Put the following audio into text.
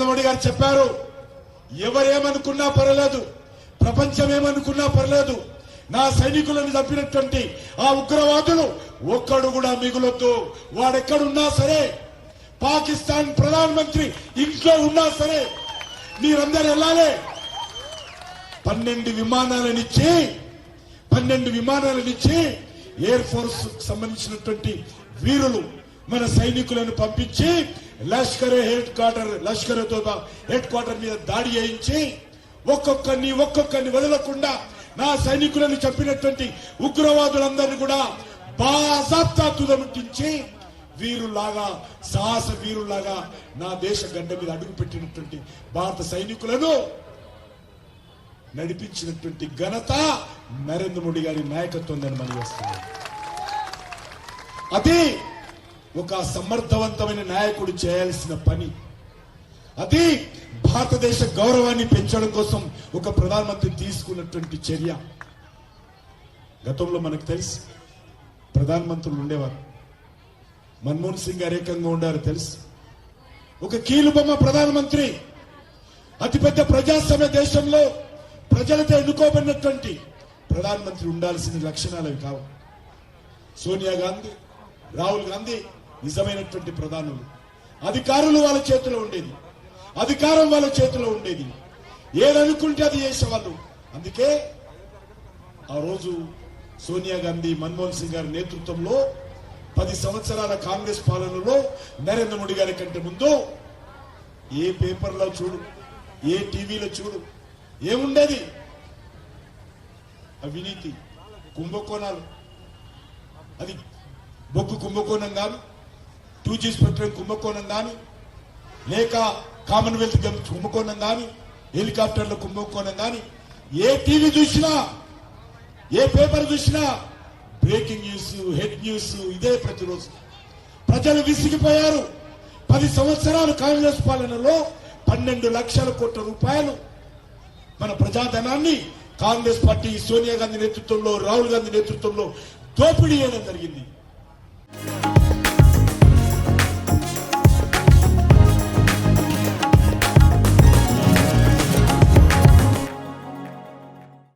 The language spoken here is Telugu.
నరేంద్ర మోడీ గారు చెప్పారు, ఎవరేమనుకున్నా పర్లేదు, ప్రపంచం ఏమనుకున్నా పర్లేదు, నా సైనికులను చంపినటువంటి ఆ ఉగ్రవాదులు ఒక్కడు కూడా మిగులొద్దు. వాడెక్కడున్నా సరే, పాకిస్తాన్ ప్రధానమంత్రి ఇంట్లో ఉన్నా సరే మీరందరూ వెళ్ళాలి. 12 విమానాలనిచ్చి ఎయిర్ ఫోర్స్ సంబంధించినటువంటి వీరులు మన సైనికులను పంపించి లష్కర్ హెడ్ క్వార్టర్ మీద దాడి చేయించి ఒక్కొక్కరిని వదలకుండా నా సైనికులను చంపినటువంటి ఉగ్రవాదులందరినీ కూడా బాజాప్తా తుదముట్టించి వీరులాగా, సాహస వీరులాగా నా దేశ గడ్డ మీద అడుగుపెట్టినటువంటి భారత సైనికులను నడిపించినటువంటి ఘనత నరేంద్ర మోడీ గారి నాయకత్వం మనం చేస్తున్నాం. అది ఒక సమర్థవంతమైన నాయకుడు చేయాల్సిన పని. అది భారతదేశ గౌరవాన్ని పెంచడం కోసం ఒక ప్రధానమంత్రి తీసుకున్నటువంటి చర్య. గతంలో మనకు తెలుసు, ప్రధానమంత్రులు ఉండేవారు. మన్మోహన్ సింగ్ గారు ఏకంగా ఉండారు తెలుసు. ఒక కీలుబొమ్మ ప్రధానమంత్రి. అతిపెద్ద ప్రజాస్వామ్య దేశంలో ప్రజలతో ఎన్నుకోబడినటువంటి ప్రధానమంత్రి ఉండాల్సిన లక్షణాలు అవి కావు. సోనియా గాంధీ, రాహుల్ గాంధీ నిజమైనటువంటి ప్రధానులు. అధికారులు వాళ్ళ చేతిలో ఉండేది, అధికారం వాళ్ళ చేతిలో ఉండేది, ఏదనుకుంటే అది చేసేవాళ్ళు. అందుకే ఆ రోజు సోనియా గాంధీ, మన్మోహన్ సింగ్ గారి నేతృత్వంలో 10 సంవత్సరాల కాంగ్రెస్ పాలనలో నరేంద్ర మోడీ గారి కంటే ముందు ఏ పేపర్లో చూడు, ఏ టీవీలో చూడు, ఏముండేది? అవినీతి, కుంభకోణాలు. అది బొగ్గు కుంభకోణం గాని, 2G స్పెక్ట్రమ్ కుంభకోణం గాని, లేక కామన్వెల్త్ గేమ్స్ కుంభకోణం గాని, హెలికాప్టర్ల కుంభకోణం గాని, ఏ టీవీ చూసినా, ఏ పేపర్ చూసినా బ్రేకింగ్ న్యూస్, హెడ్ న్యూస్ ఇదే ప్రతిరోజు. ప్రజలు విసిగిపోయారు. 10 సంవత్సరాలు కాంగ్రెస్ పాలనలో 12 లక్షల కోట్ల రూపాయలు మన ప్రజాధనాన్ని కాంగ్రెస్ పార్టీ సోనియా గాంధీ నేతృత్వంలో, రాహుల్ గాంధీ నేతృత్వంలో దోపిడీ చేయడం జరిగింది.